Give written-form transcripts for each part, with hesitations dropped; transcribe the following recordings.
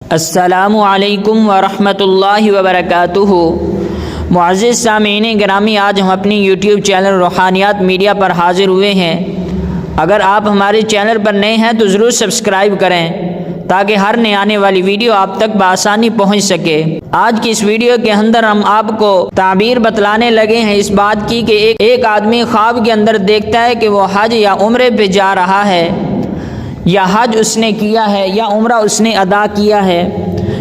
السلام علیکم ورحمۃ اللہ وبرکاتہ۔ معزز سامعین گرامی، آج ہم اپنی یوٹیوب چینل روحانیات میڈیا پر حاضر ہوئے ہیں۔ اگر آپ ہمارے چینل پر نئے ہیں تو ضرور سبسکرائب کریں تاکہ ہر نئے آنے والی ویڈیو آپ تک بآسانی پہنچ سکے۔ آج کی اس ویڈیو کے اندر ہم آپ کو تعبیر بتلانے لگے ہیں اس بات کی کہ ایک آدمی خواب کے اندر دیکھتا ہے کہ وہ حج یا عمرے پہ جا رہا ہے، یا حج اس نے کیا ہے، یا عمرہ اس نے ادا کیا ہے،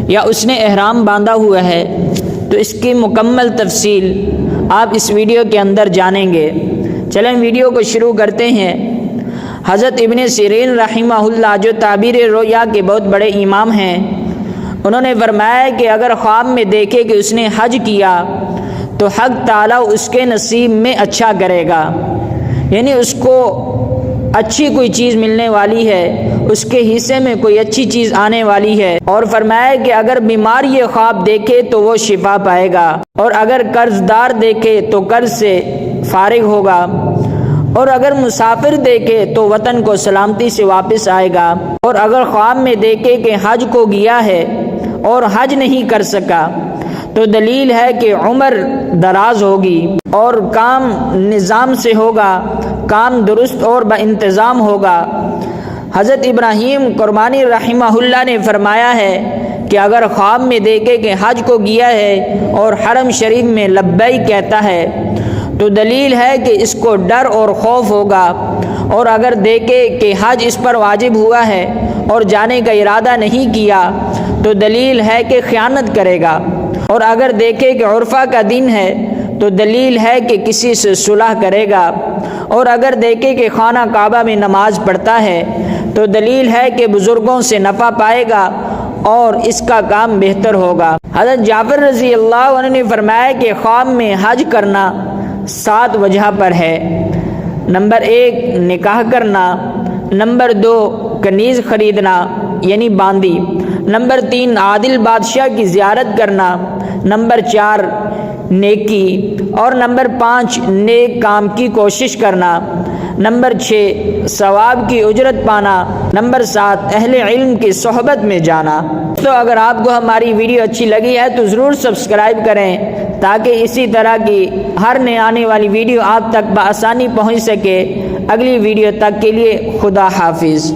یا اس نے احرام باندھا ہوا ہے۔ تو اس کی مکمل تفصیل آپ اس ویڈیو کے اندر جانیں گے۔ چلیں ویڈیو کو شروع کرتے ہیں۔ حضرت ابن سیرین رحمہ اللہ، جو تعبیر رؤیا کے بہت بڑے امام ہیں، انہوں نے فرمایا کہ اگر خواب میں دیکھے کہ اس نے حج کیا تو حق تعالیٰ اس کے نصیب میں اچھا کرے گا، یعنی اس کو اچھی کوئی چیز ملنے والی ہے، اس کے حصے میں کوئی اچھی چیز آنے والی ہے۔ اور فرمایا کہ اگر بیمار یہ خواب دیکھے تو وہ شفا پائے گا، اور اگر قرض دار دیکھے تو قرض سے فارغ ہوگا، اور اگر مسافر دیکھے تو وطن کو سلامتی سے واپس آئے گا، اور اگر خواب میں دیکھے کہ حج کو گیا ہے اور حج نہیں کر سکا تو دلیل ہے کہ عمر دراز ہوگی اور کام نظام سے ہوگا، کام درست اور با انتظام ہوگا۔ حضرت ابراہیم قربانی رحمہ اللہ نے فرمایا ہے کہ اگر خواب میں دیکھے کہ حج کو گیا ہے اور حرم شریف میں لبیک کہتا ہے تو دلیل ہے کہ اس کو ڈر اور خوف ہوگا، اور اگر دیکھے کہ حج اس پر واجب ہوا ہے اور جانے کا ارادہ نہیں کیا تو دلیل ہے کہ خیانت کرے گا، اور اگر دیکھے کہ عرفہ کا دن ہے تو دلیل ہے کہ کسی سے صلح کرے گا، اور اگر دیکھے کہ خانہ کعبہ میں نماز پڑھتا ہے تو دلیل ہے کہ بزرگوں سے نفع پائے گا اور اس کا کام بہتر ہوگا۔ حضرت جعفر رضی اللہ عنہ نے فرمایا کہ خواب میں حج کرنا 7 وجہ پر ہے۔ نمبر 1 نکاح کرنا، نمبر 2 کنیز خریدنا یعنی باندی، نمبر 3 عادل بادشاہ کی زیارت کرنا، نمبر 4 نیکی، اور نمبر 5 نیک کام کی کوشش کرنا، نمبر 6 ثواب کی اجرت پانا، نمبر 7 اہل علم کی صحبت میں جانا۔ تو اگر آپ کو ہماری ویڈیو اچھی لگی ہے تو ضرور سبسکرائب کریں تاکہ اسی طرح کی ہر نئے آنے والی ویڈیو آپ تک بآسانی پہنچ سکے۔ اگلی ویڈیو تک کے لیے خدا حافظ۔